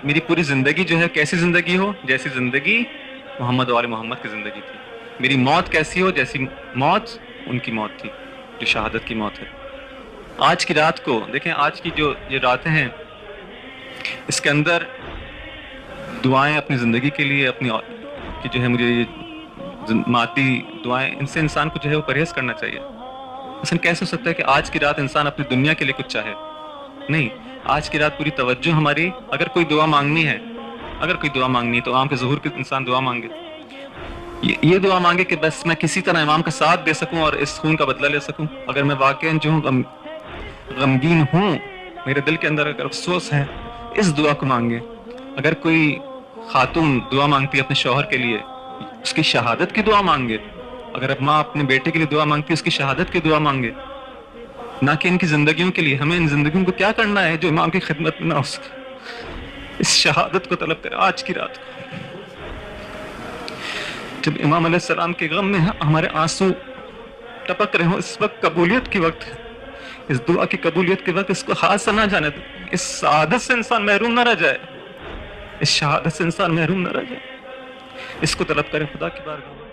میری پوری زندگی جو ہے کیسی زندگی ہو جیسی زندگی محمد وال محمد کی زندگی تھی. میری موت کیسی ہو جیسی موت ان کی موت تھی جو شہادت کی موت ہے. آج کی رات کو دیکھیں, آج کی جو یہ راتیں ہیں اس کے اندر دعائیں اپنی زندگی کے لیے, اپنی کہ جو ہے مجھے یہ مادی دعائیں, ان سے انسان کو جو ہے وہ پرہیز کرنا چاہیے. مثلا کیسے ہو سکتا ہے کہ آج کی رات انسان اپنی دنیا کے لیے کچھ چاہے؟ نہیں, آج کی رات پوری توجہ ہماری, اگر کوئی دعا مانگنی ہے, اگر کوئی دعا مانگنی ہے تو امام کے ظہور کے انسان دعا مانگے, یہ دعا مانگے کہ بس میں کسی طرح امام کا ساتھ دے سکوں اور اس خون کا بدلہ لے سکوں. اگر میں واقعا جو ہوں غمگین ہوں, میرے دل کے اندر اگر افسوس ہے, اس دعا کو مانگے. اگر کوئی خاتون دعا مانگتی ہے اپنے شوہر کے لیے, اس کی شہادت کی دعا مانگے. اگر ماں اپنے بیٹے کے لیے دعا مانگتی ہے, اس کی شہادت کی دعا مانگے, نہ کہ ان کی زندگیوں کے لیے. ہمیں ان زندگیوں کو کیا کرنا ہے جو امام کی خدمت میں نہ ہو سکے. اس شہادت کو طلب کرے آج کی رات کو. جب امام علیہ السلام کے غم میں ہمارے آنسو ٹپک رہے ہوں, اس وقت قبولیت کی وقت, اس دعا کی قبولیت کے وقت, اس کو ہاتھ سے نہ جانے دیں. اس سعادت سے انسان محروم نہ رہ جائے, اس شہادت سے انسان محروم نہ رہ جائے. اس کو طلب کریں خدا کی بارگاہ میں.